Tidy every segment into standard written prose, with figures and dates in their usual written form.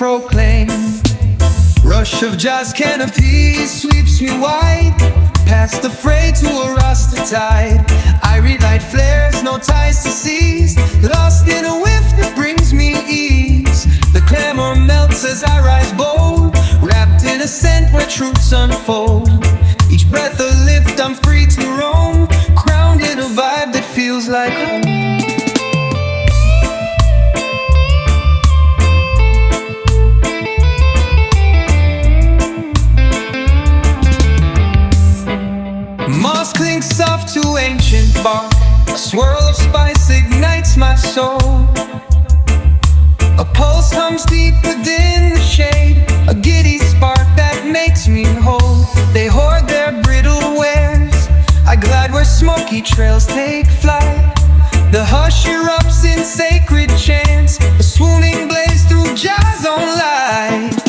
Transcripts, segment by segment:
proclaim. Rush of jazz canopies sweeps me wide, past the fray to a Rasta tide. I relight flares, no ties to seize, lost in a whiff that brings me ease. The clamor melts as I rise bold, wrapped in a scent where truths unfold. Each breath a lift, I'm free to roam, crowned in a vibe that feels like home. Moss clings soft to ancient bark, a swirl of spice ignites my soul. A pulse hums deep within the shade, a giddy spark that makes me whole. They hoard their brittle wares, I glide where smoky trails take flight. The hush erupts in sacred chants, a swooning blaze through jazz on light.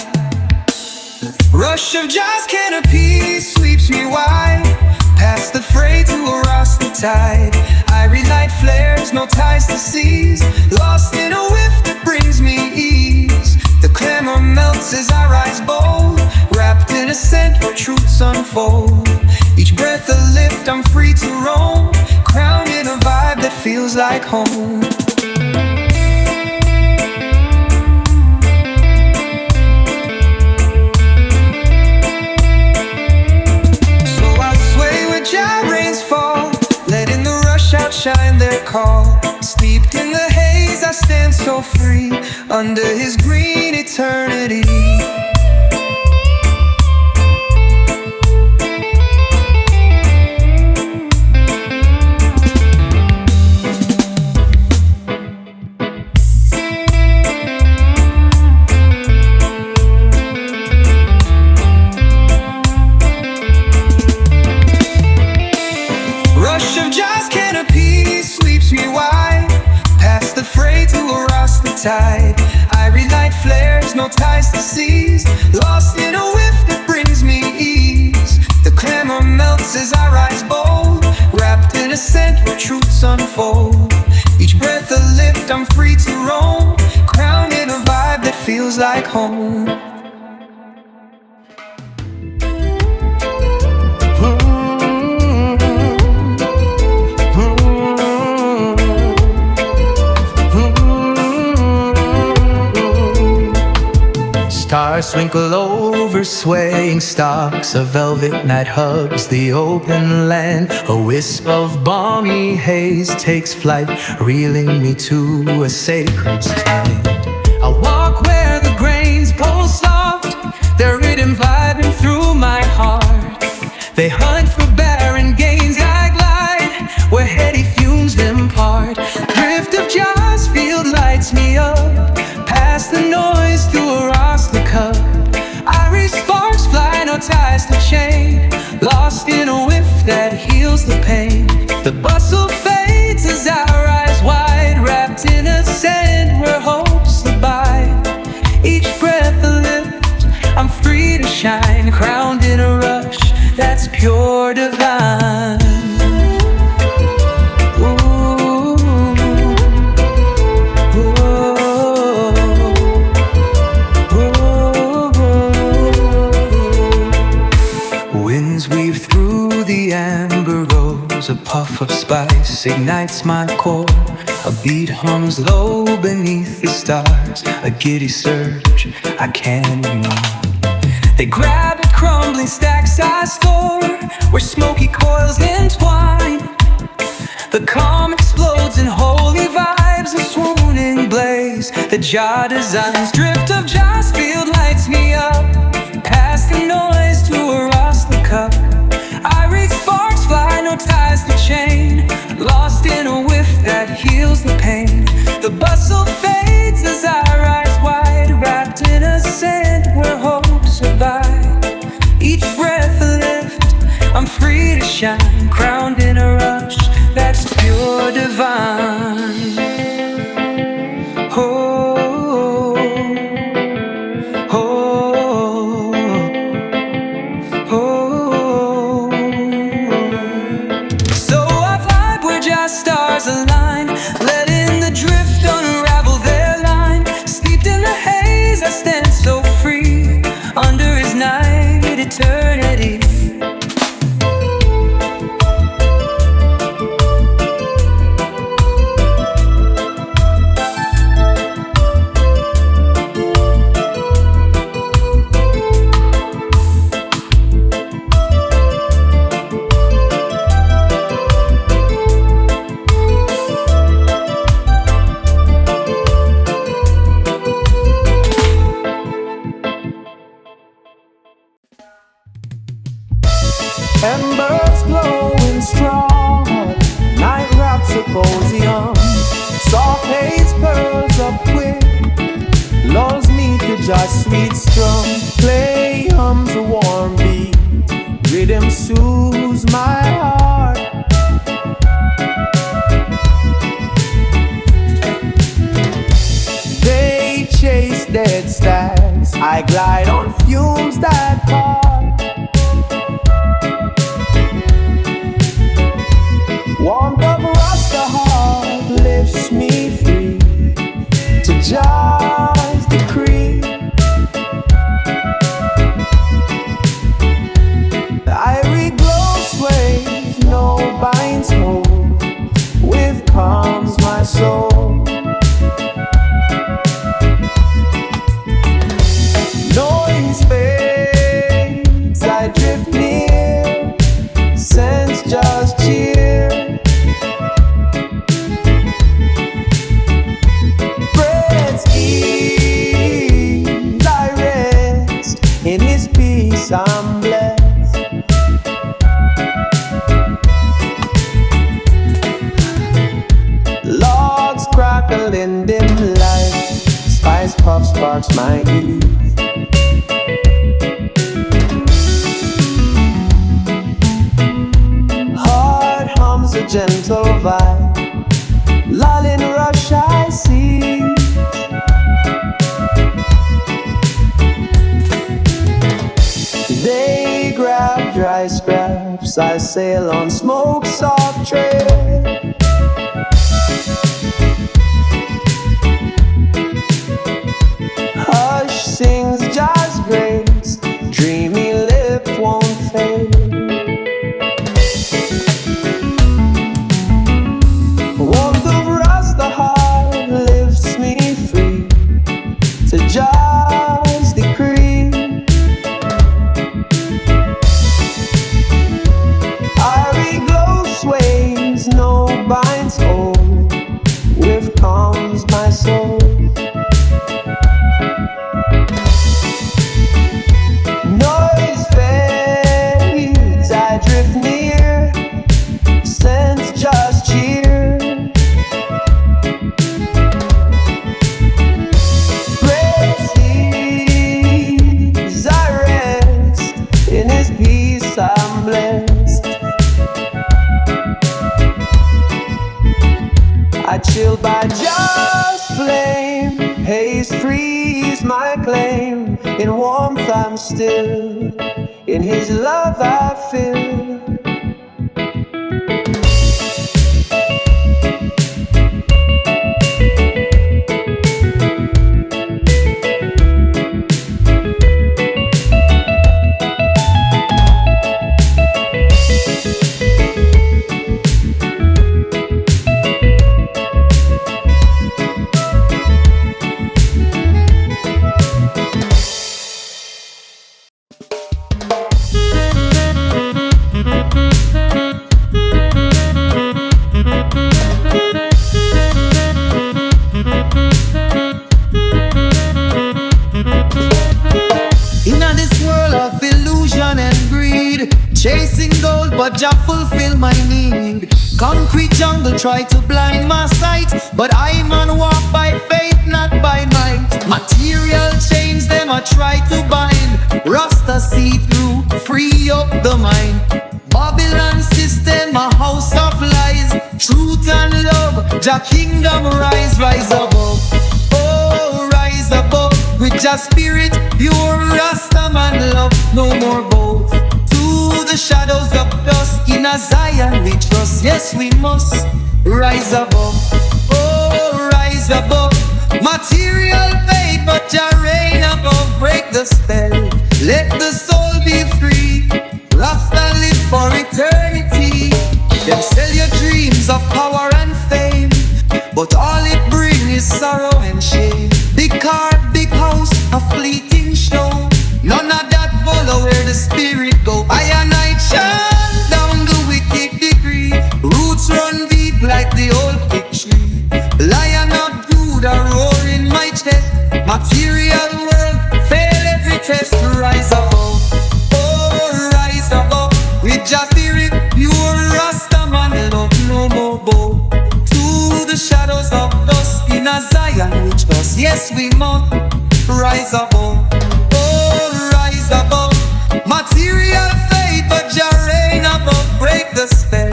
Rush of jazz canopies sweeps me wide, past the fray to a Rasta tide. I relight flares, no ties to seize, lost in a whiff that brings me ease. The clamor melts as I rise bold, wrapped in a scent where truths unfold. Each breath a lift, I'm free to roam, crowned in a vibe that feels like home. Shine their call, steeped in the haze I stand so free, under his green eternity. Rush of jazz canopies sweeps me wide, past the fray to a Rasta tide. I relight flares, no ties to seize, lost in a whiff that brings me ease. The clamor melts as I rise bold, wrapped in a scent where truths unfold. Each breath a lift, I'm free to roam, crowned in a vibe that feels like home. Stars twinkle over swaying stalks, a velvet night hugs the open land. A wisp of balmy haze takes flight, reeling me to a sacred stand. I walk where the grains pull soft, their rhythm vibing through my heart. They hunt for barren gains, I glide where heady fumes impart. Drift of jazz field lights me up, past the noise to a Rasta cup. Iris sparks fly, no ties to chain, lost in a whiff that heals the pain. The bustle fades as I rise wide, wrapped in a scent where hopes abide. Each breath a lift, I'm free to shine, crowned in a rush that's pure divine. Weave through the amber rose, a puff of spice ignites my core. A beat hums low beneath the stars, a giddy surge I can't ignore. They grab at crumbling stacks I store, where smoky coils entwine. The calm explodes in holy vibes, a swooning blaze that Jah designs. Drift of jazz field lights me up, past the noise to a Rasta cup. Iris sparks fly, no ties to chain, lost in a whiff that heals the pain. The bustle fades as I rise wide, wrapped in a scent where hope survives. Each breath a lift, I'm free to shine, crowned in a rush that's pure divine. Oh, oh, oh. So I vibe where jazz stars align, letting the drift unravel their line. Steeped in the haze, I stand eternity. Embers glowing strong, night rhapsodium, soft haze curls up quick, lulls me to just sweet strum. Play hums a warm beat, rhythm soothes my heart. They chase dead stags, I glide on fumes that part. Warmth of Rasta heart lifts me free to Jah's decree. The ivory glow sways, no binds hold, with calms my soul. Noise fades, I drift near, sense just cheer. In His peace I'm blessed. Logs crackle in dim light, spice puff sparks my ease. Heart hums a gentle vibe, lull in rush I see. They grab dry scraps, I sail on smoke soft trail. Hush sings jazz grace, dreamy lip won't fade. Warmth of Rasta heart lifts me free to Jah's decree. Ivory glow sways, no binds hold, with calms my soul. Noise fades, I drift near, sense just cheer. Great seas, I rest, in His peace I'm blessed. I chill by just flame, haze frees my claim. In warmth I'm still, in His love I feel. Chasing gold, but Jah fulfill my need. Concrete jungle try to blind my sight, but I man walk by faith, not by might. Material chains them I try to bind. Rasta see through, free up the mind. Babylon system, a house of lies. Truth and love, Jah kingdom rise, rise above. Oh, rise above. With Jah spirit, pure Rasta man love, no more both. The shadows of dust in a Zion we trust. Yes, we must rise above. Oh, rise above. Material fade, but Jah reign above. Break the spell, let the soul be free. Them sell your dreams of power and fame, but all it brings is sorrow and shame. Big car, big house, a fleeting show. None of that follow where the spirit go. I and I chant down the wicked degree. Roots run deep like the old fig tree. Lion of Judah roar in my chest. Material world fail every test. Rise above, oh rise above. With your spirit, pure Rasta man, love no more bow. To the shadows of dust in a Zion which us, yes we must rise above, oh rise above. Material fate, but your reign above. Break the spell,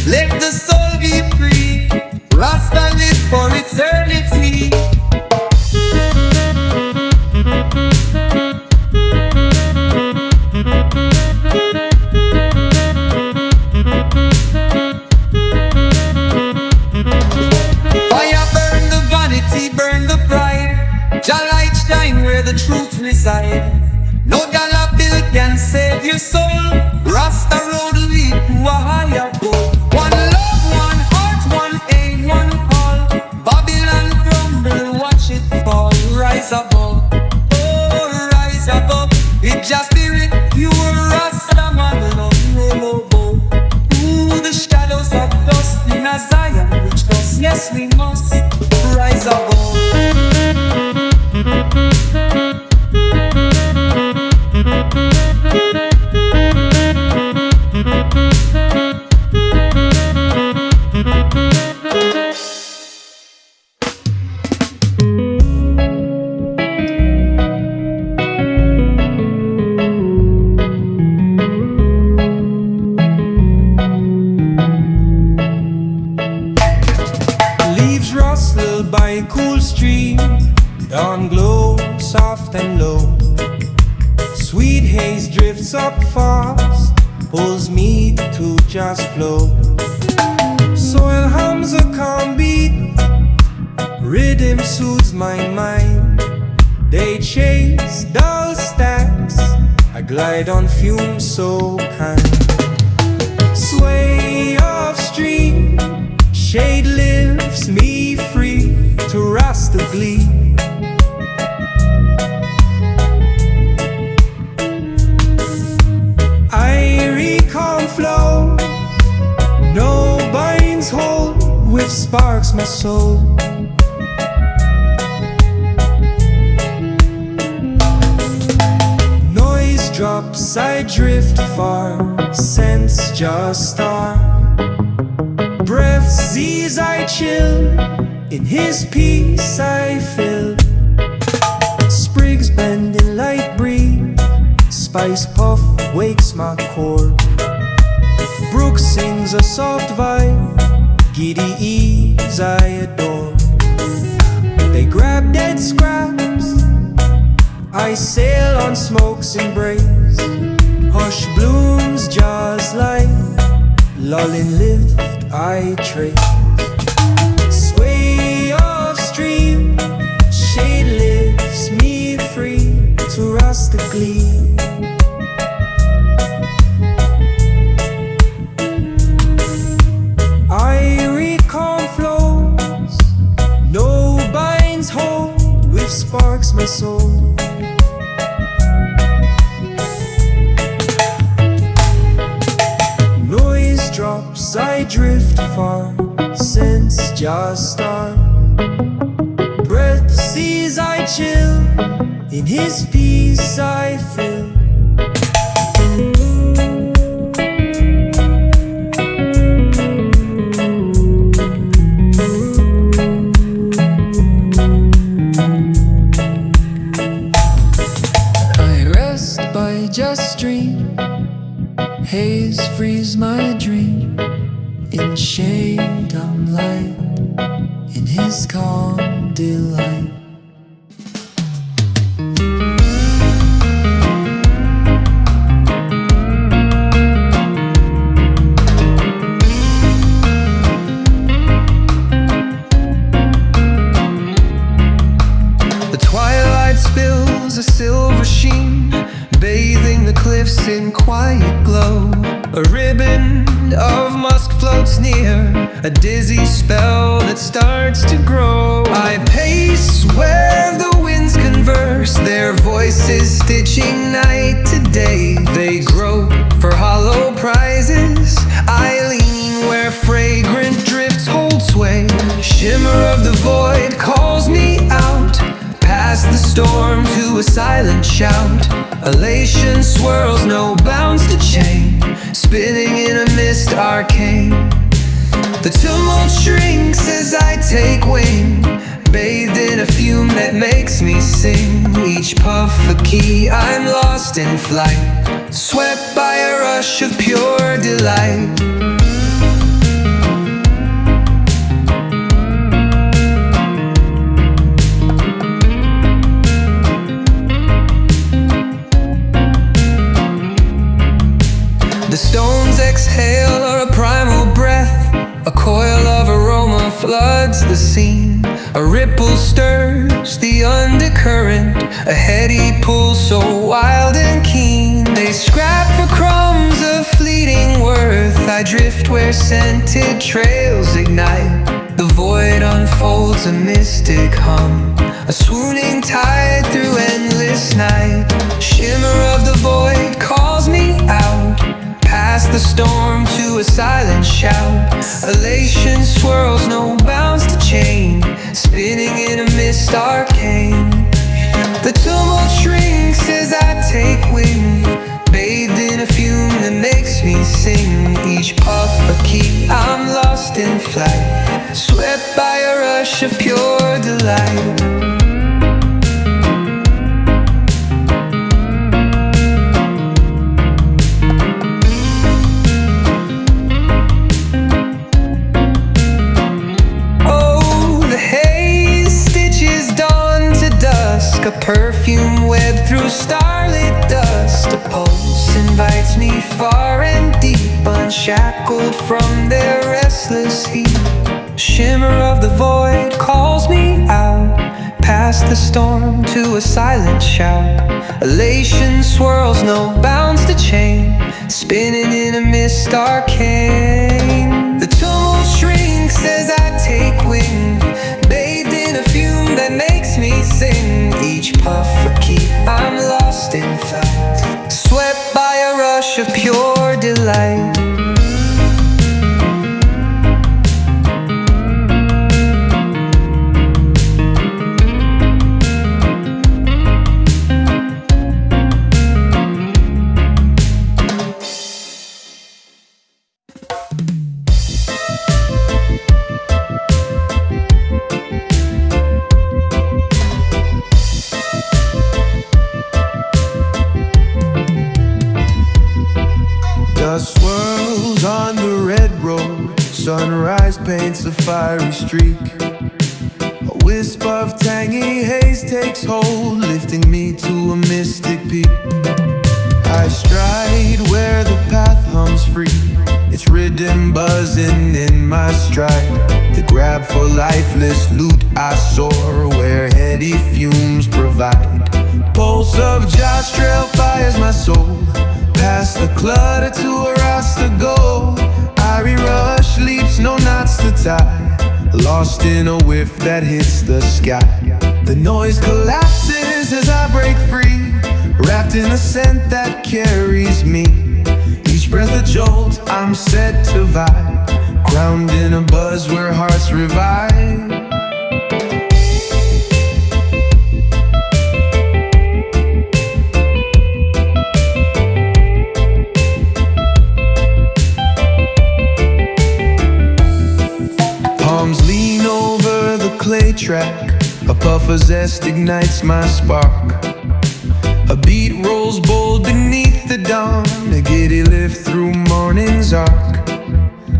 let the soul be free. Rasta live for eternity. Fire burn the vanity, burn the pride. Jah light shine where the truth reside. No dollar bill can save your soul. Rasta road lead to a higher goal. One love, one heart, one aim, one call. Babylon crumble, watch it fall. Rise above, oh rise above. It's just spirit, pure Rasta man, love no more bow. Through the shadows of dust in a Zion which us, yes we must rise above. Leaves rustle by a cool stream. Dawn glow soft and low. Sweet haze drifts up fast, pulls me to just flow. Soil hums a calm beat, rhythm soothes my mind. They chase dull stacks, I glide on fumes so kind. Sway of stream, shade lifts me free to Rasta glee. Irie calm flow, no binds hold, which sparks my soul. Noise drops, I drift far, sense just star. Breath sees I chill, in his peace I fill. Sprigs bend in light breeze, spice puff wakes my core. Brook sings a soft vibe, giddy ease I adore. They grab dead scraps, I sail on smoke's embrace. Hush blooms jaws light, lulling lift I trace. Sway of stream, shade lifts me free to Rasta glee. Irie calm flows, no binds hold, which sparks my soul. Noise drops, I drift far, sense just star. Breath sees I chill, in his peace I fill. Just dream, haze frees my dream. In shade I'm light, in his calm delight. The twilight spills a silver sheen, bathing the cliff lifts in quiet glow. A ribbon of musk floats near, a dizzy spell that starts to grow. I pace where the winds converse, their voices stitching night to day. They grope for hollow prizes, I lean where fragrant drifts hold sway. Shimmer of the void calls me out, past the storm to a silent shout. Elation swirls, no bounds to chain, spinning in a mist arcane. The tumult shrinks as I take wing, bathed in a fume that makes me sing. Each puff a key, I'm lost in flight, swept by a rush of pure delight. The stones exhale a primal breath, a coil of aroma floods the scene. A ripple stirs the undercurrent, a heady pull so wild and keen. They scrap for crumbs of fleeting worth, I drift where scented trails ignite. The void unfolds a mystic hum, a swooning tide through endless night. Shimmer of the void calls me out, past the storm to a silent shout. Elation swirls, no bounds to chain, spinning in a mist arcane. The tumult shrinks as I take wing, bathed in a fume that makes me sing. Each puff a key, I'm lost in flight, swept by a rush of pure delight. A perfume web through starlit dust, a pulse invites me far and deep, unshackled from their restless heat. Shimmer of the void calls me out, past the storm to a silent shout. Elation swirls, no bounds to chain, spinning in a mist arcane. The tumult shrinks as I take wing, bathed in a fume that makes me sing. Each puff a key, I'm lost in flight, swept by a rush of pure delight. Dust swirls on the red road, sunrise paints a fiery streak. A wisp of tangy haze takes hold, lifting me to a mystic peak. I stride where the path hums free, its rhythm buzzing in my stride. The grab for lifeless loot, I soar where heady fumes provide. Pulse of Josh trail fires my soul, past the clutter to a rasta goal. Irie rush leaps, no knots to tie, lost in a whiff that hits the sky. The noise collapses as I break free, wrapped in a scent that carries me. Each breath a jolt, I'm set to vibe, crowned in a buzz where hearts revive. Lean over the clay track, a puff of zest ignites my spark. A beat rolls bold beneath the dawn, a giddy lift through morning's arc.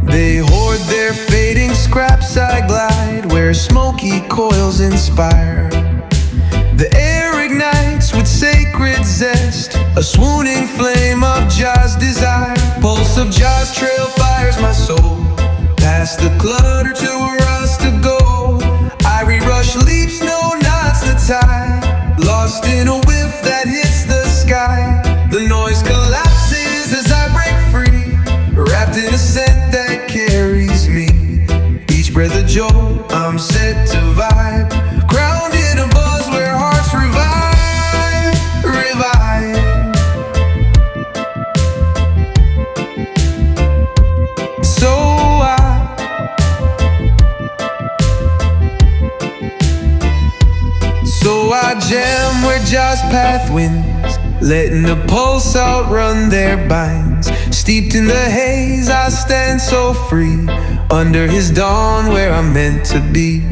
They hoard their fading scraps, I glide where smoky coils inspire. The air ignites with sacred zest, a swooning flame of Jah's desire. Pulse of Jah's trail fires my soul, past the clutter to a rasta gold. Irie rush leaps, no knots to tie, lost in a whiff that hits the sky. The noise collapses jolt, I'm set to vibe. Grounded in a buzz where hearts revive, revive. So I jam where jazz path winds, letting the pulse outrun their binds. Steeped in the haze, I stand so free, under his dawn where I'm meant to be.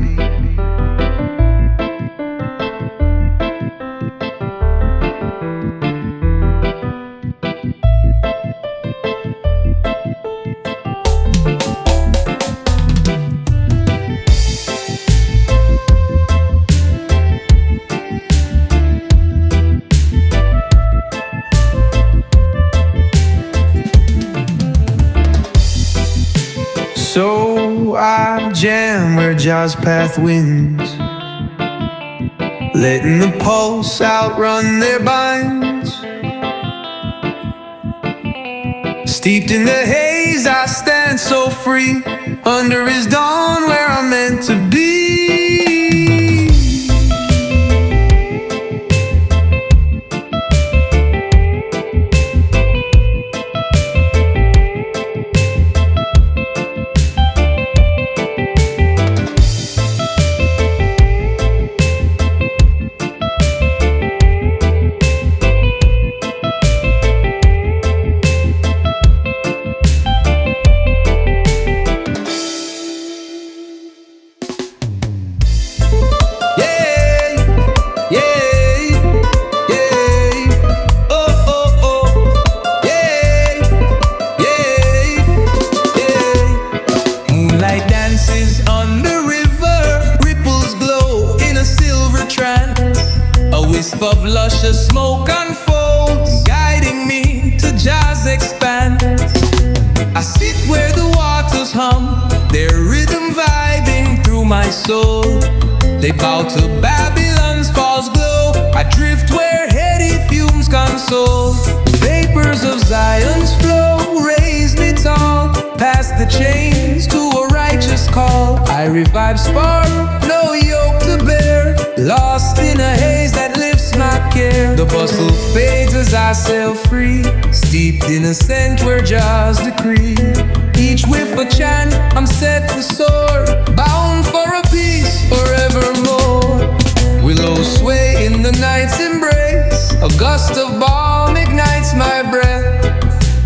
So I jam where jazz path winds, letting the pulse outrun their binds. Steeped in the haze, I stand so free, under his dawn where I'm meant to be. Of luscious smoke unfolds, guiding me to jazz expand. I sit where the waters hum, their rhythm vibing through my soul. They bow to Babylon's false glow. I drift where heady fumes console. Vapors of Zion's flow raise me tall, past the chains to a righteous call. I revive spark, no yoke to bear, lost in a haze that lifts my care. The bustle fades as I sail free, steeped in a scent where jars decree. Each whiff a chant, I'm set to soar, bound for a peace forevermore. Willows sway in the night's embrace, a gust of balm ignites my breath.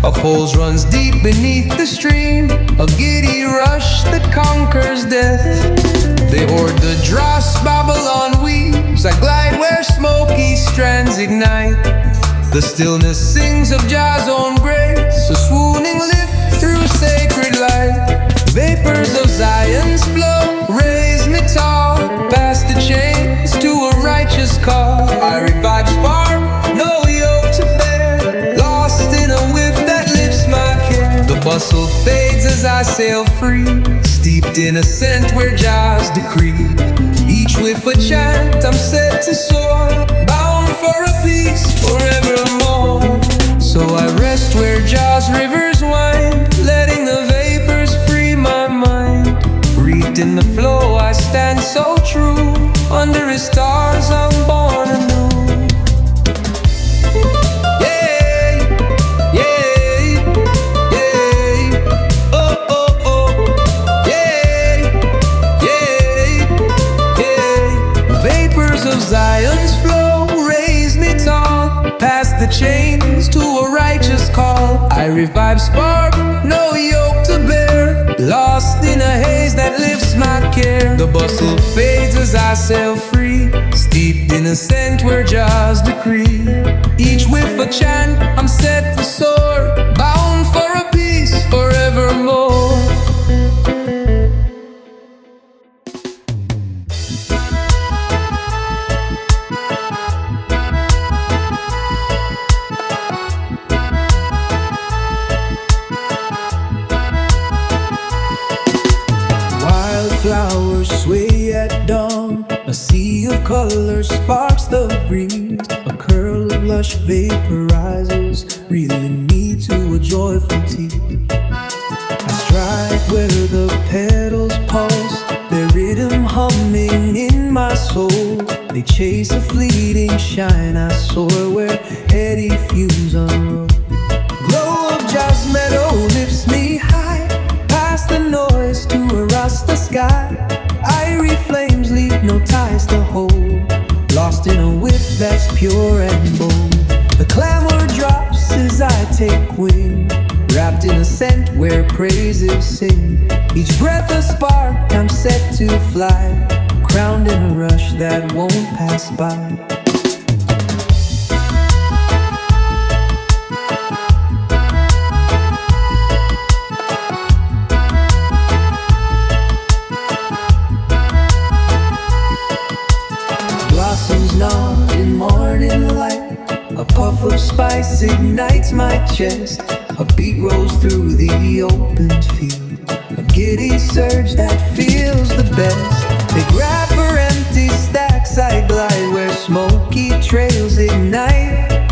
A pulse runs deep beneath the stream, a giddy rush that conquers death. They hoard the dross Babylon weaves, I glide where smoky strands ignite. The stillness sings of Jah's own grace, a swooning lift through sacred light. Vapors of Zion's flow raise me tall, past the chains to a righteous call. I revive spark, no yoke to bear, lost in a whiff that lifts my care. The bustle fades as I sail free, steeped in a scent where Jah's decree. Each whiff a chant, I'm set to soar, bound for a peace forevermore. So I rest where Jah's rivers wind, letting the vapors free my mind. Wreathed in the flow, I stand so true, under his stars I'm born anew. Zion's flow raise me tall, past the chains to a righteous call. I revive spark, no yoke to bear, lost in a haze that lifts my care. The bustle fades as I sail free, steeped in a scent where Jah's decree. Each whiff a chant, I'm set to soar, bound for a peace forevermore. Flowers sway at dawn, a sea of colors sparks the breeze. A curl of lush vaporizes, reeling me to a joyful tea. I strike where the petals pulse, their rhythm humming in my soul. They chase a fleeting shine, I soar where heady fumes unroll. Glow of jazz meadow lifts me high, past the noise to a rasta sky. Irie flames leave no ties to hold, lost in a whiff that's pure and bold. The clamor drops as I take wing, wrapped in a scent where praises sing. Each breath a spark, I'm set to fly, crowned in a rush that won't pass by. Blossoms nod in morning light, a puff of spice ignites my chest. A beat rolls through the open field, a giddy surge that feels the best. They grab for empty stacks, I glide where smoky trails ignite.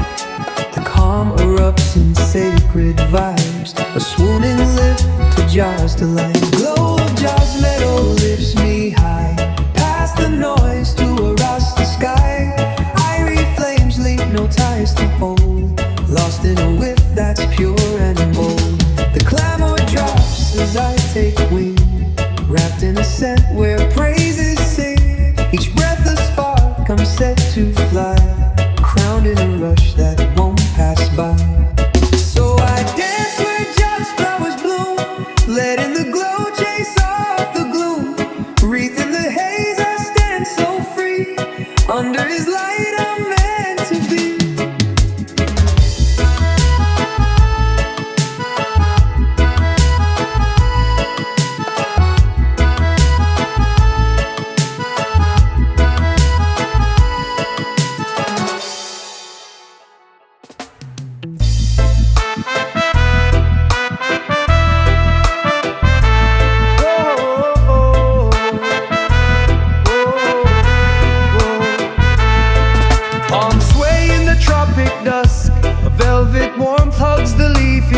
The calm erupts in sacred vibes, a swooning lift to Jah's delight. Glow of Jah's meadow lifts me high, past the noise to a rasta sky. Irie flames leave no ties to hold, lost in a whiff that's pure and bold. The clamor drops as I take wing, wrapped in a scent where praises sing. Each breath a spark, I'm set to fly, crowned in a rush that won't pass by. So I dance where Jah's flowers bloom, letting the glow chase off the gloom. Wreathed in the haze, I stand so free, under his light I'm meant to be.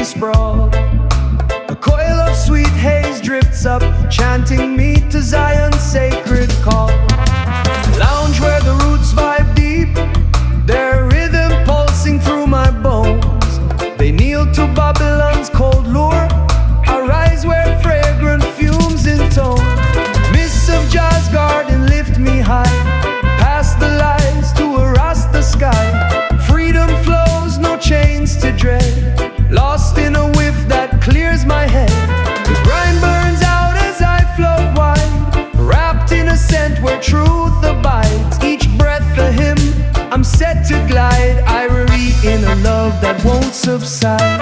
Sprawl. A coil of sweet haze drifts up, chanting me to Zion's sacred call. Lounge where the roots vibe deep, their rhythm pulsing through my bones. They kneel to Babylon's cold lure, I rise where fragrant fumes intone. Mists of Jah's garden lift me high, past the lies to a rasta sky. Freedom flows, no chains to dread, lost in a whiff that clears my head. The grind burns out as I float wide, wrapped in a scent where truth abides. Each breath a hymn, I'm set to glide, ivory in a love that won't subside.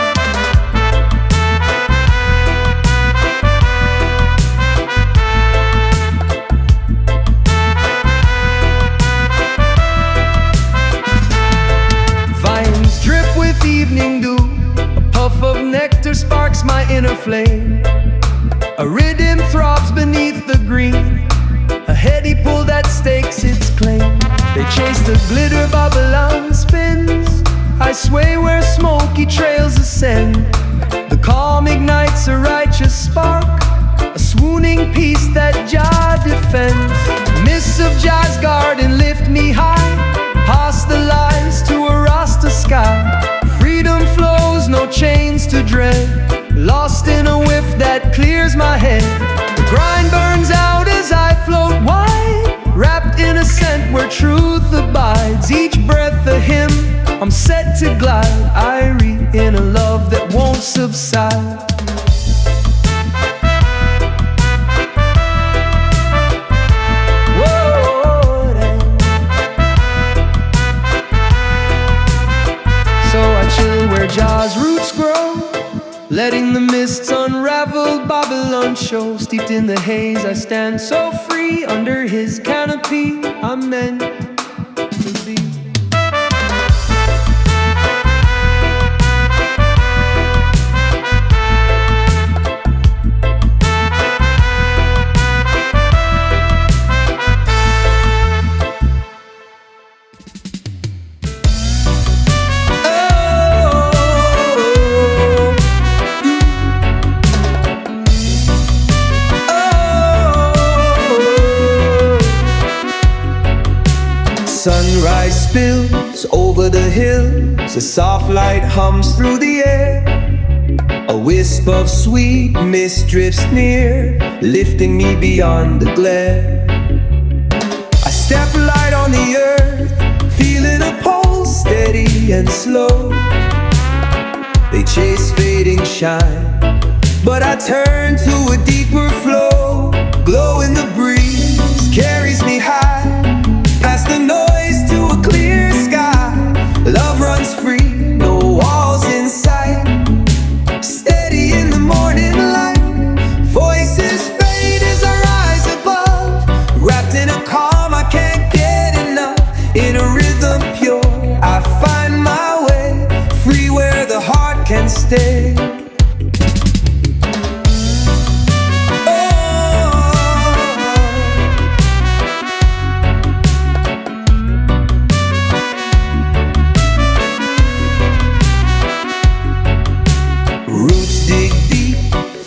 Vines drip with evening dew, puff of nectar sparks my inner flame. A rhythm throbs beneath the green, a heady pull that stakes its claim. They chase the glitter, Babylon spins, I sway where smoky trails ascend. The calm ignites a righteous spark, a swooning peace that Jah defends. Mists of Jah's garden lift me high, past the lies to a rasta sky. Freedom flows, no chains to dread, lost in a whiff that clears my head. The grind burns out as I float wide, wrapped in a scent where truth abides. Each breath a hymn, I'm set to glide, irie in a love that won't subside. Where Jah's roots grow, letting the mists unravel Babylon show. Steeped in the haze, I stand so free, under his canopy I'm meant to be. hills, a soft light hums through the air. A wisp of sweet mist drifts near, lifting me beyond the glare. I step light on the earth, feeling a pulse steady and slow. They chase fading shine, but I turn to a deeper flow. Glow in the breeze carries me high, past the noise to a clear sky. Love runs free, no walls in sight. Steady in the morning light, voices fade as I rise above. Wrapped in a calm I can't get enough. In a rhythm pure, I find my way, free where the heart can stay. Roots dig deep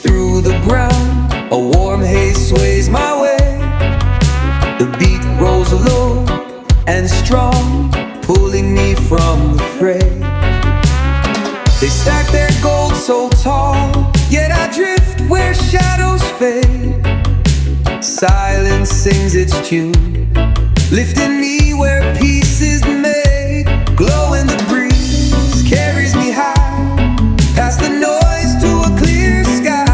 through the ground, a warm haze sways my way. The beat rolls low and strong, pulling me from the fray. They stack their gold so tall, yet I drift where shadows fade. Silence sings its tune, lifting me where peace is made. Glow in the breeze carries me high, past the noise to a clear sky.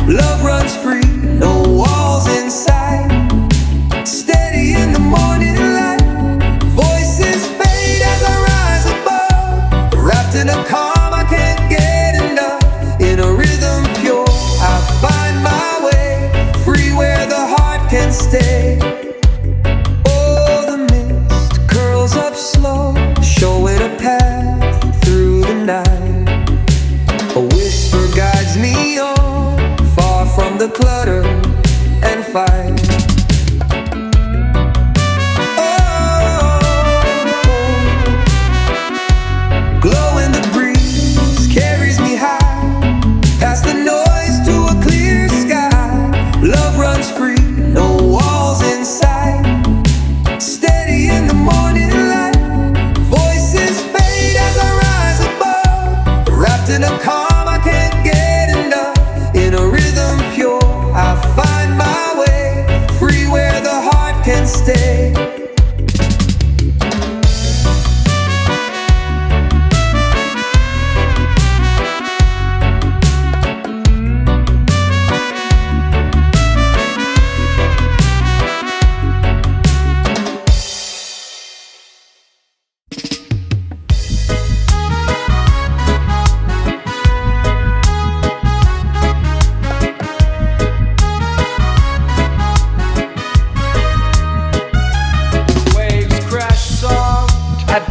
Love runs free, no walls inside. Steady in the morning light, voices fade as I rise above. Wrapped in a calm I can't get enough. In a rhythm pure, I find my way, free where the heart can stay. Oh, the mist curls up slow, showing a path through the night. A whisper guides me on, far from the clutter and fight. Oh, glow in the breeze carries me high, past the noise to a clear sky. Love runs free, no walls inside. Steady in the morning light, voices fade as I rise above. Wrapped in a calm I can't get enough. In a rhythm pure, I find my way, free where the heart can stay.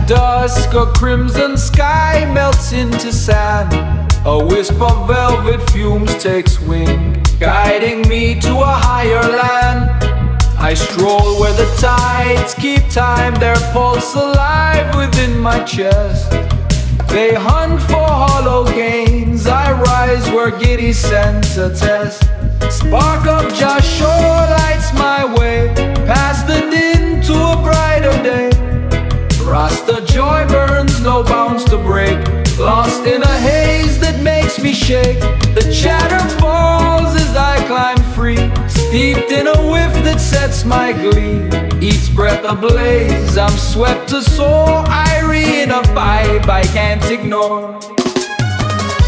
Dusk, a crimson sky melts into sand. A wisp of velvet fumes takes wing, guiding me to a higher land. I stroll where the tides keep time, their pulse alive within my chest. They hunt for hollow gains, I rise where giddy sense attest. Spark of Joshua lights my way, past the din to a brighter day. Rasta joy burns, no bounds to break, lost in a haze that makes me shake. The chatter falls as I climb free, steeped in a whiff that sets my glee. Each breath ablaze, I'm swept to soar, irie in a vibe I can't ignore.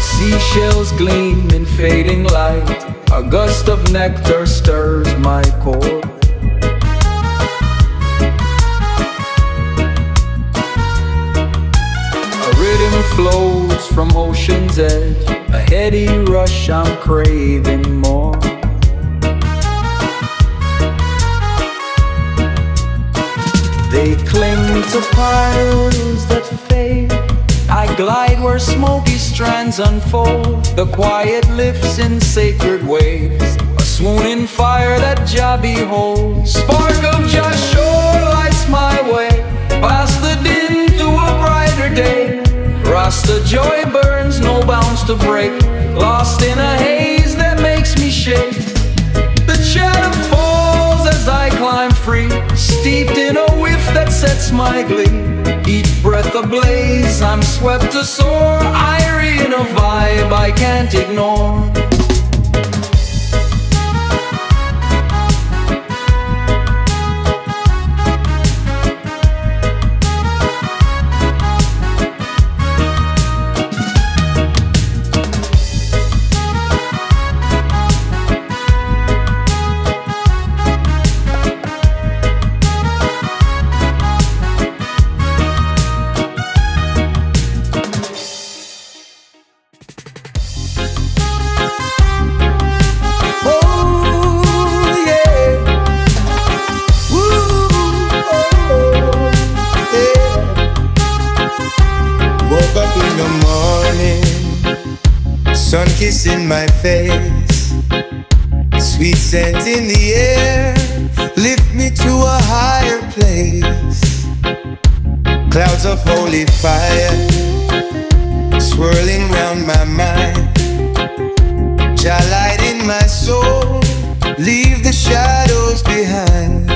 Seashells gleam in fading light, a gust of nectar stirs my core. Rhythm flows from ocean's edge, a heady rush, I'm craving more. They cling to pyres that fade, I glide where smoky strands unfold. The quiet lifts in sacred waves, a swooning fire that Jah beholds. Spark of Joshua lights my way, past the din to a brighter day. Rasta joy burns, no bounds to break, lost in a haze that makes me shake. The shadow falls as I climb free, steeped in a whiff that sets that's my glee. Each breath ablaze, I'm swept to soar. Irie in a vibe I can't ignore. Sun kissing my face, sweet scent in the air, lift me to a higher place. Clouds of holy fire swirling round my mind. Jah light in my soul, leave the shadows behind.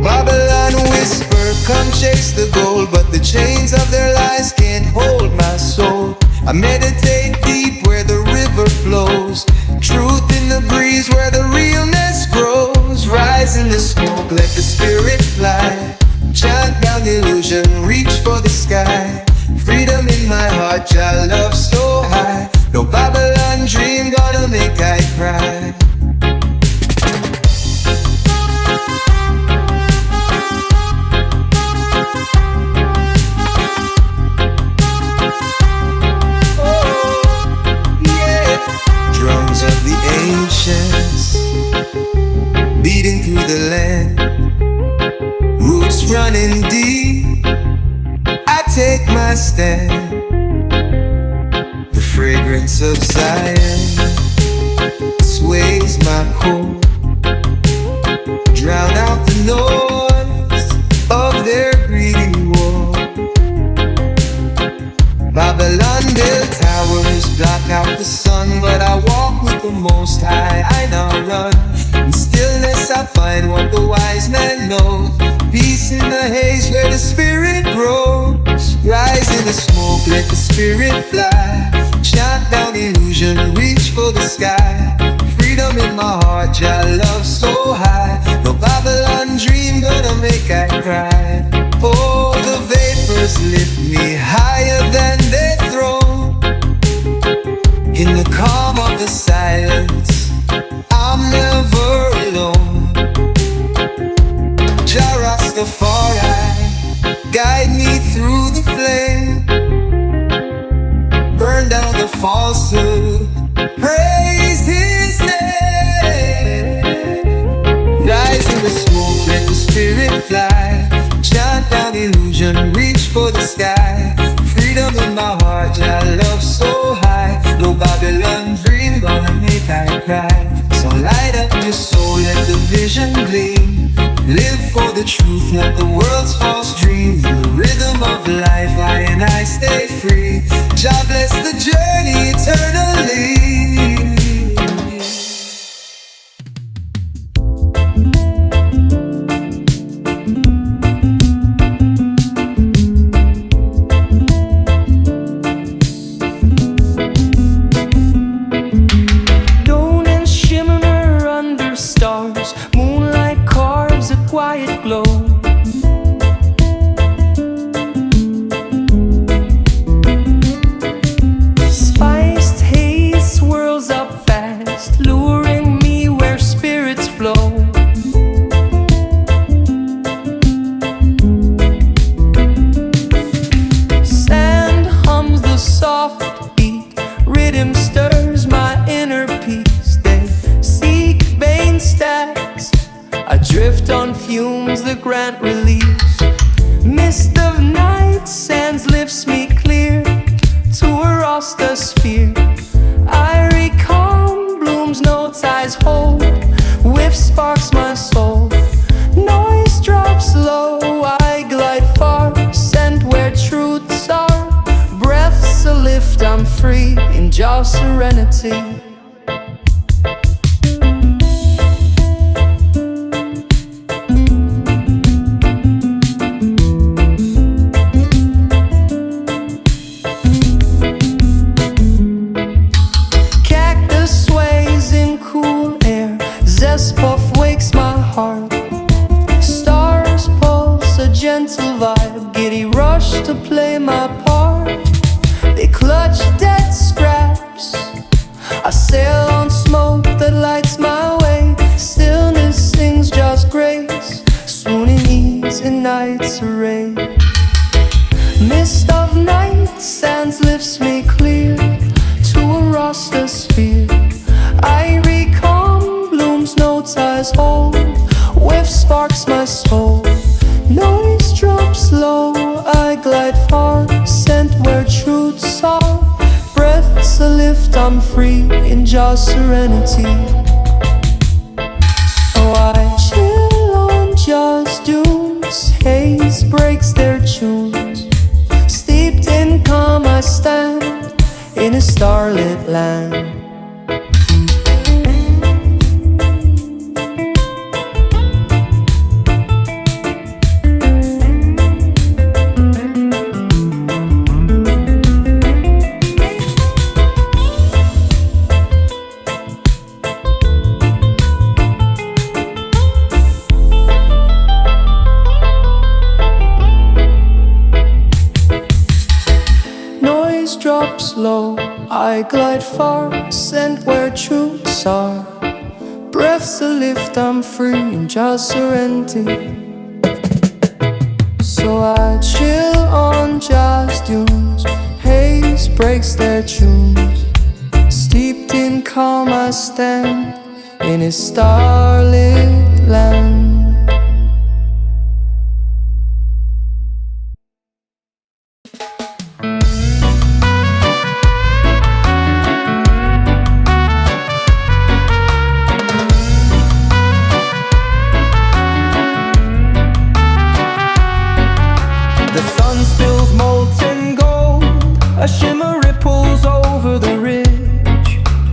Babylon whisper, come chase the gold, but the chains of their lies can't hold my soul. I meditate deep where the river flows, truth in the breeze where the realness grows. Rise in the smoke, let the spirit fly, chant down illusion, reach for the sky. Freedom in my heart, Jah love so high. No Babylon dream gonna make I cry. Of the ancients beating through the land, roots running deep, I take my stand. The fragrance of Zion sways my core, drown out the noise of their greedy war. Babylon built towers, block out the sun, but I walk with the Most High. I now run in stillness, I find what the wise man knows. Peace in the haze where the spirit grows. Rise in the smoke, let the spirit fly. Chant down illusion, reach for the sky. Freedom in my heart, Jah love so high. No Babylon dream gonna make I cry. Oh, the vapors lift me higher than their throne. In the calm of the silence, I'm never alone. Jah Rastafari, guide me through the flame. Burn down the falsehood, praise His name. Rise in the smoke, let the spirit fly. Chant down illusion, reach for the sky. Freedom in my heart, Jah love so high. No Babylon dream gonna make I cry. So light up your soul, let the vision gleam. Live for the truth, not the world's false dream. In the rhythm of life, I and I stay free. Jah bless the journey eternally. Quiet glow. Spiced haze swirls up fast, luring me where spirits flow. Sand hums the soft beat, rhythm stirs my inner peace. They seek vain stacks, I drift on fumes that grant release. Mist of night sands lifts me clear to a Rasta sphere. Irie calm blooms no ties hold, whiff sparks my soul. Noise drops low, I glide far, scent where truths are. Breaths a lift, I'm free in Jah's serenity. to play my part. They clutch dead scraps. I sail on smoke that lights my way. Stillness sings just grace, swooning ease in night's array. Mist of night sands lifts me clear to a rasta sphere. Irie calm blooms, no ties hold. Wave sparks my soul. Noise drops low, I glide far, sent where truths are. Breaths a lift, I'm free in just serenity. So I chill on just dunes. Haze breaks their tunes. Steeped in calm I stand in a starlit land. Drops low, I glide far, sent where truths are. Breaths a lift, I'm free in just serenity. So I chill on just dunes. Haze breaks their tunes. Steeped in calm I stand in a starlit land. A shimmer ripples over the ridge.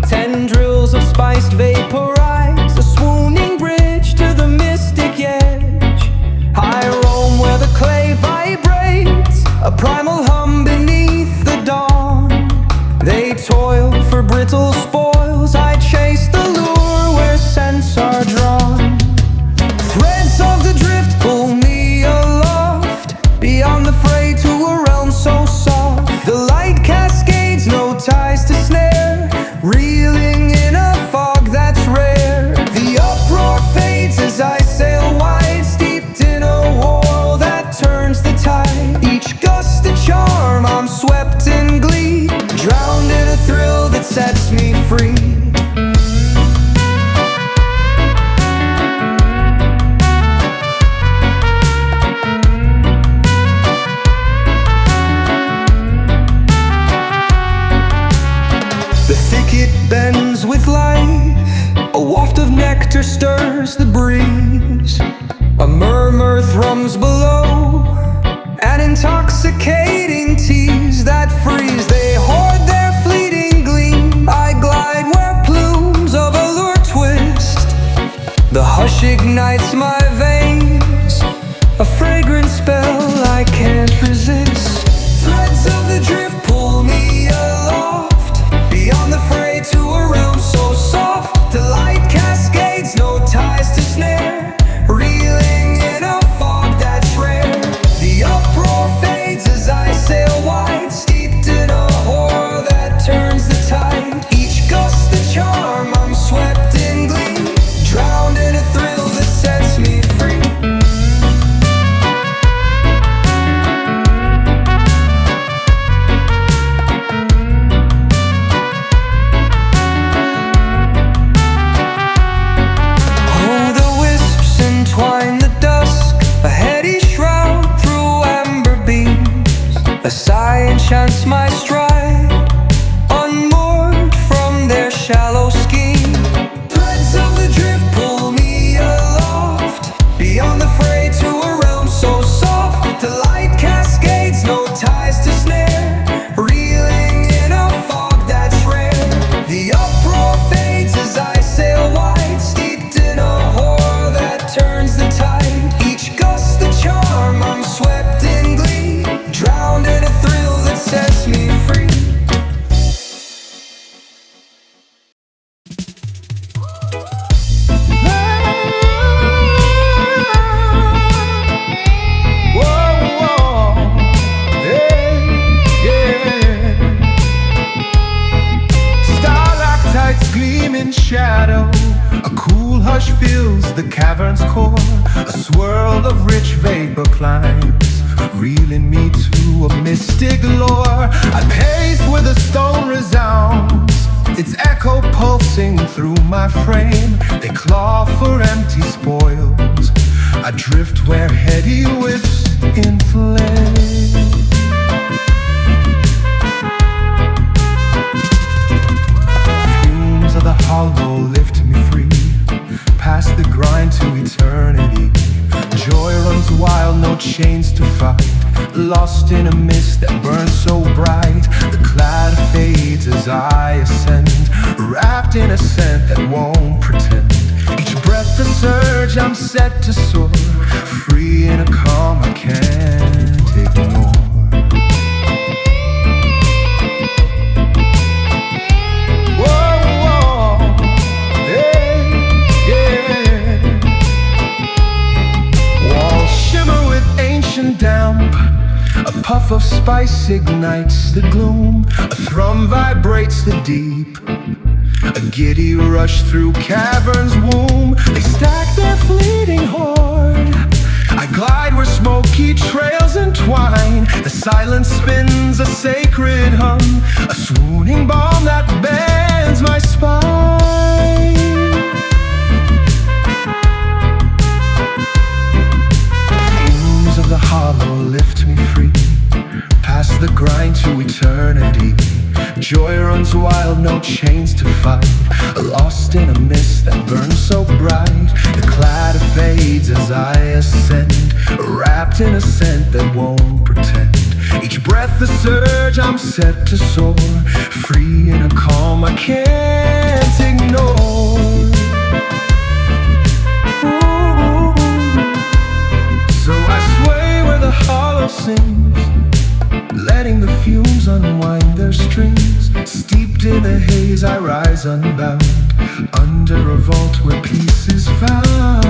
Tendrils of spiced vaporize, a swooning bridge to the mystic edge. I roam where the clay vibrates, a primal hum beneath the dawn. They toil for brittle spoils, I chase the lure where scents are drawn. Threads of the drift pull me aloft, beyond the fray to a realm so soft. The light cascades, no ties to snare, reeling in a fog that's rare. The uproar fades as I sail wide, steeped in a whirl that turns the tide. Each gust a charm, I'm swept in glee, drowned in a thrill that sets me free. Bends with life, a waft of nectar stirs the breeze. A murmur thrums below, an intoxicating tease that freeze. They hoard their fleeting gleam, I glide where plumes of allure twist. The hush ignites my veins, a fragrant spell I can't resist. Threads of the drift pull me aloft, beyond the fray to a realm so soft. The light cascades, no ties to snare, reeling in a fog that's rare. The uproar fades as I sail wide, steeped in a horror that turns the tide. Each gust a charm, I'm swept in glee, drowned in a thrill that sets me free. A sigh enchants my stride, unmoored in shadow. A cool hush fills the cavern's core. A swirl of rich vapor climbs, reeling me to a mystic lore. I pace where the stone resounds, its echo pulsing through my frame. They claw for empty spoils. I drift where heady whiffs inflame. Fumes of the hollow lift me free, past the grind to eternity. Joy runs wild, no chains to fight, lost in a mist that burns so bright. The cloud fades as I ascend, wrapped in a scent that won't pretend. Each breath a surge, I'm set to soar, free in a calm I can't ignore. Damp, a puff of spice ignites the gloom. A thrum vibrates the deep, a giddy rush through cavern's womb. They stack their fleeting hoard, I glide where smoky trails entwine. The silence spins a sacred hum, a swooning balm that bends my spine. The hollow lift me free, past the grind to eternity. Joy runs wild, no chains to fight, lost in a mist that burns so bright. The cloud fades as I ascend, wrapped in a scent that won't pretend. Each breath a surge, I'm set to soar, free in a calm I can't ignore. So I sway where the hollow sings, letting the fumes unwind their strings. Steeped in a haze I rise unbound, under a vault where peace is found.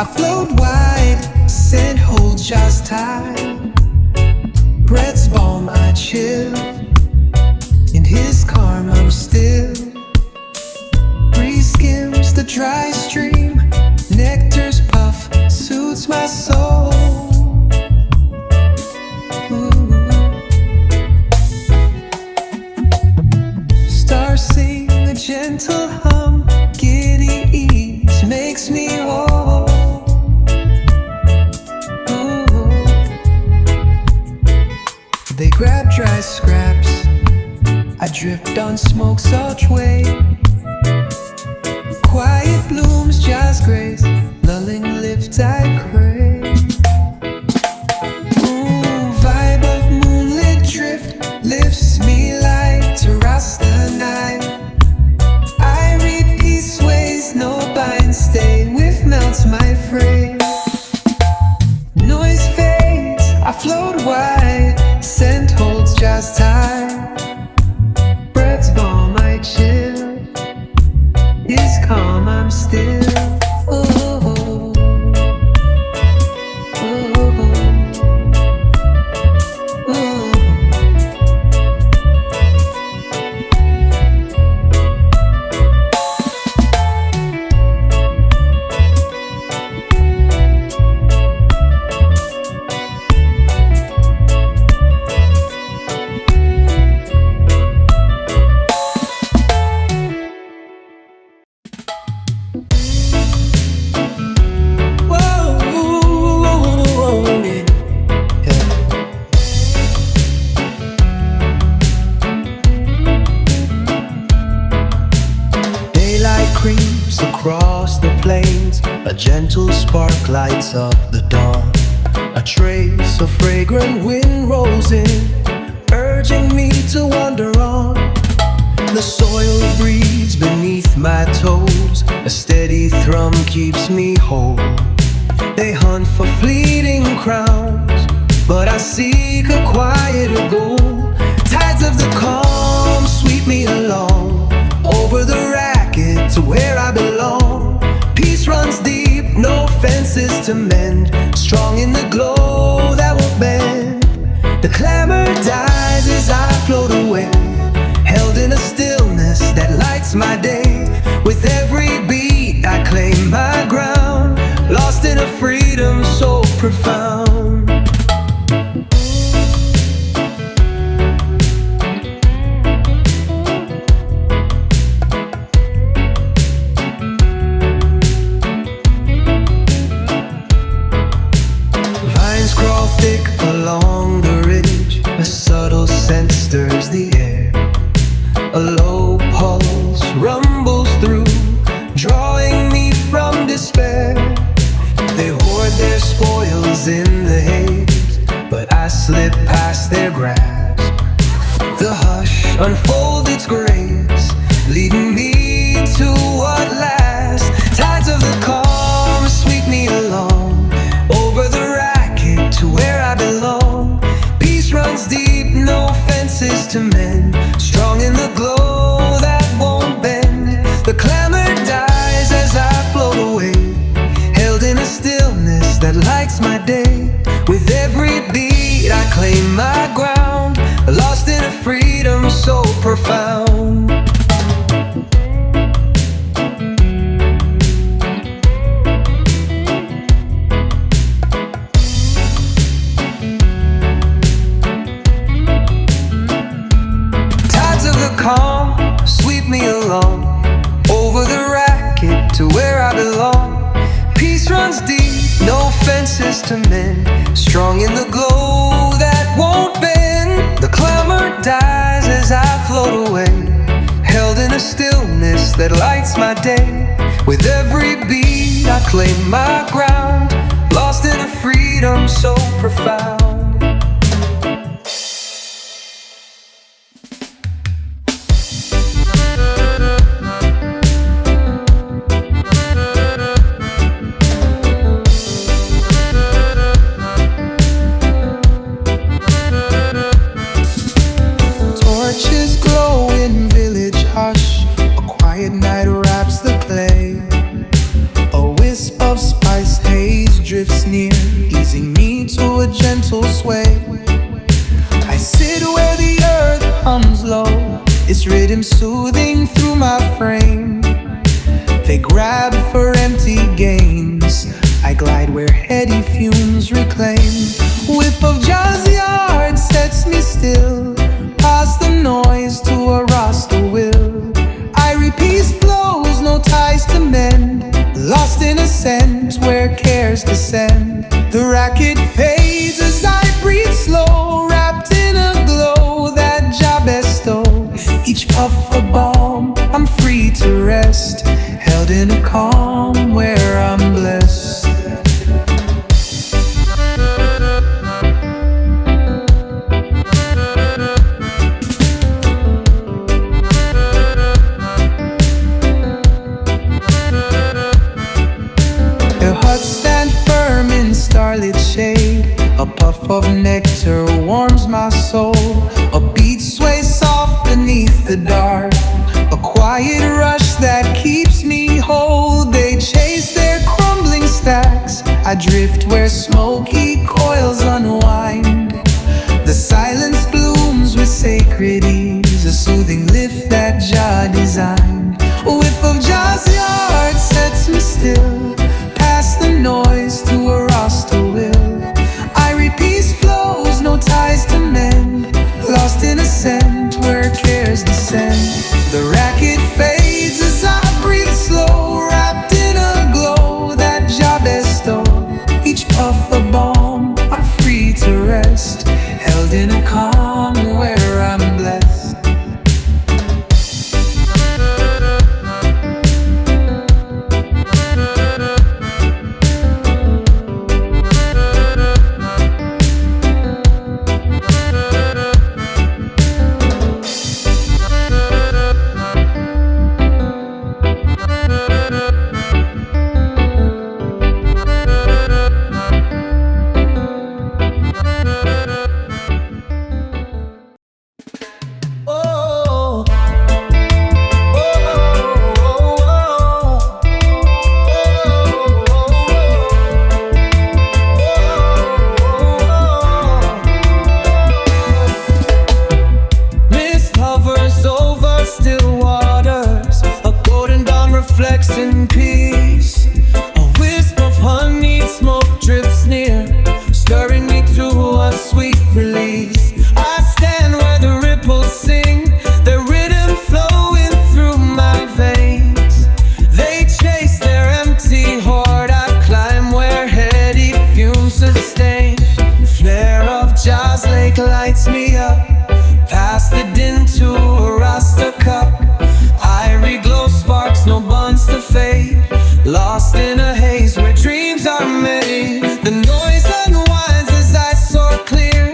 I float wide, scent holds just tight. Breath's balm, I chill. In his calm, I'm still. Breeze skims the dry stream. Nectar's puff soothes my soul. Stars sing a gentle hum. Giddy ease makes me whole. They grab dry scraps. I drift on smoke's archway. Quiet blooms just grace. Lulling lift I crave. Vibe of moonlit drift lifts me like to Rasta night. I read peace ways, no bind stay with melts my frame. Noise fades, I float wide. Scent holds just tight. Breath's balm, I chill. Is calm, I'm still. Creeps across the plains. A gentle spark lights up the dawn. A trace of fragrant wind rolls in, urging me to wander on. The soil breathes beneath my toes. A steady thrum keeps me whole. They hunt for fleeting crowns, but I seek a quieter goal. Tides of the calm sweep me along, over the racket to where I belong. Peace runs deep, no fences to mend. Strong in the glow that won't bend. The clamor dies as I float away, held in a stillness that lights my day. With every beat I claim my ground, lost in a freedom so profound. Thick along the ridge, a subtle scent stirs the air. A low pulse rumbles through, drawing me from despair. They hoard their spoils in the haze, but I slip past their grasp. The hush unfolds its grace, leading me to what lasts. Tides of the calm sweep me along, over the to where I belong. Peace runs deep, no fences to mend. Strong in the glow that won't bend. The clamor dies as I float away, held in a stillness that lights my day. With every beat I claim my ground, lost in a freedom so profound. Calm, sweep me along, over the racket to where I belong. Peace runs deep, no fences to mend. Strong in the glow that won't bend. The clamor dies as I float away, held in a stillness that lights my day. With every beat I claim my ground, lost in a freedom so profound. Night wraps the clay. A wisp of spice gentle sway. I sit where the earth hums low, its rhythm soothing through my frame. They grab for empty gains, I glide where heady fumes reclaim. Whiff of jazzy art sets me still, past the noise to a Rasta will. Irie peace flows, no ties to mend, lost in a scent where cares descend. The racket fades as I breathe slow, wrapped in a glow that Jah bestow. Each puff a balm, I'm free to rest, held in a calm where I'm blessed. Their huts stand firm in starlit shade, a puff of nectar warms my soul. A beat sways soft beneath the dark, a quiet rush that keeps me whole. They chase their crumbling stacks, I drift where smoky coils unwind. The silence blooms with sacred ease, a soothing lift that Jah designed. A whiff of jazzy art sets me still, past the noise to a Rasta will. Irie peace flows, no ties to mend, lost in a scent where cares descend. The racket fades as I breathe slow, wrapped in a glow that Jah bestow. Each puff a balm, I'm free to rest, held in a calm where I'm blessed. In peace, a wisp of honey smoke drifts near, stirring me to a sweet release. I stand where the ripples sing, their rhythm flowing through my veins. They chase their empty hoard, I climb where heady fumes sustain. The flare of Jah's lake lights me up, past the din to a Rasta cup. Irie glow sparks, no bonds to fade, lost in a haze where dreams are made. The noise unwinds as I soar clear,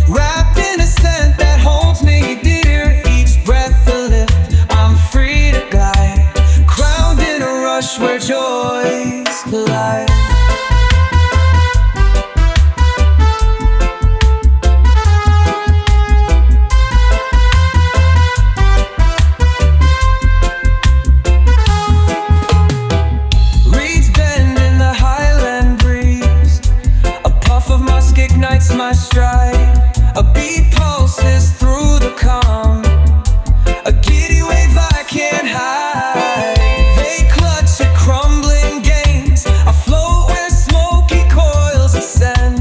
wrapped in a scent that holds me dear. Each breath a lift, I'm free to glide, crowned in a rush where joys collide. My stride, a beat pulses through the calm, a giddy wave I can't hide. They clutch at crumbling gains, I float where smoky coils ascend.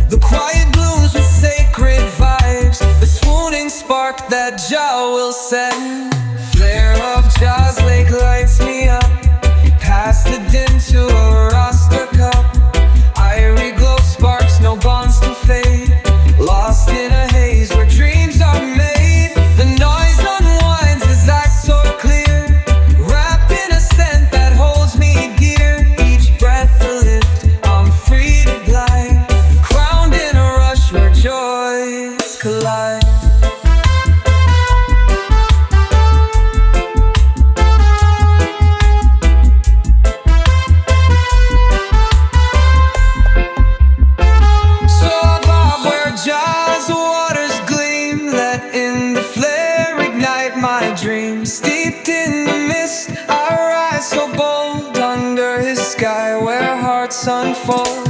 The quiet blooms with sacred vibes, the swooning spark that Jah will send. Flare of Jah's lake lights me up, past the din to a Rasta cup. Irie glow sparks, no bonds to fade, lost in a haze where dreams are made. The noise unwinds as I soar clear, wrapped in a scent that holds me dear. Each breath a lift, I'm free to glide, crowned in a rush where joys collide. Steeped in the mist, I rise so bold under his sky where hearts unfold.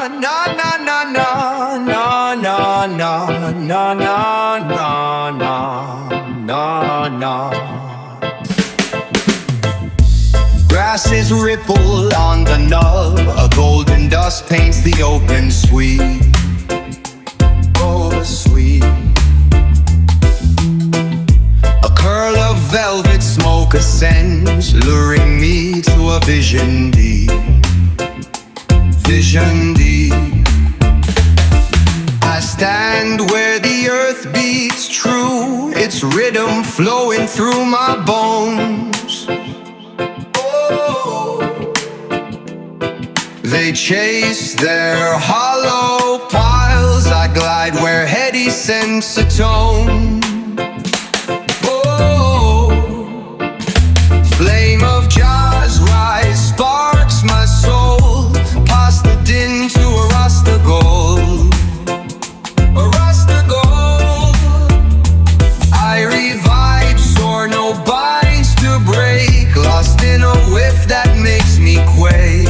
na na na na na na na na na na na. Grasses ripple on the knoll, a golden dust paints the open sweet. Oh, sweet. A curl of velvet smoke ascends, luring me to a vision deep. Vision deep. I stand where the earth beats true, its rhythm flowing through my bones. They chase their hollow piles, I glide where heady scents atone. Oh, flame of jazz rise, sparks my soul, past the din to a rasta gold. A rasta gold. I revive, soar, no binds to break, lost in a whiff that makes me quake.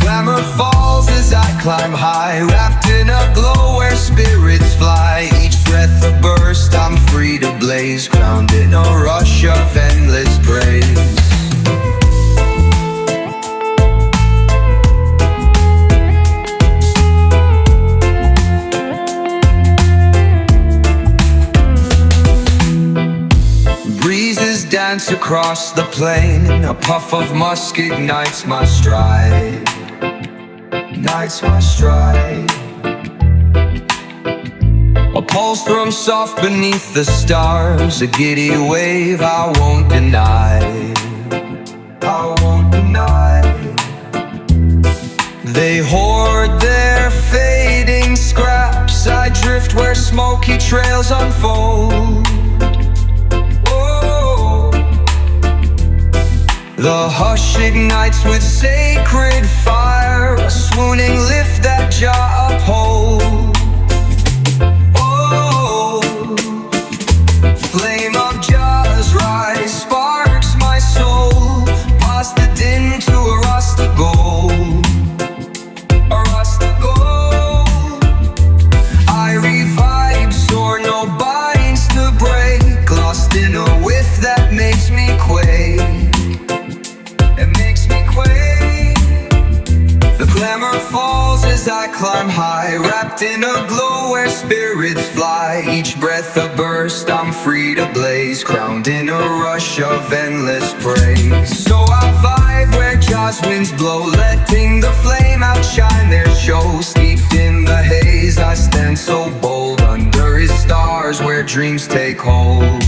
Glamour falls as I climb high, wrapped in a glow where spirits fly. Each breath a burst, I'm free to blaze, crowned in a rush of endless praise. Breezes dance across the plain, a puff of musk ignites my stride. Ignites my stride. A pulse thrum soft beneath the stars, a giddy wave I won't deny. I won't deny. They hoard their fading scraps, I drift where smoky trails unfold. The hush ignites with sacred fire, a swooning lift that jaw uphold. Oh, flame of jazz rise, sparks my soul, past the din to a rasta gold. A rasta gold. I revive, soar, no binds to break, lost in a whiff that makes me quake. Glamour falls as I climb high, wrapped in a glow where spirits fly. Each breath a burst, I'm free to blaze, crowned in a rush of endless praise. So I vibe where jazz winds blow, letting the flame outshine their show. Steeped in the haze, I stand so bold, under his stars where dreams take hold.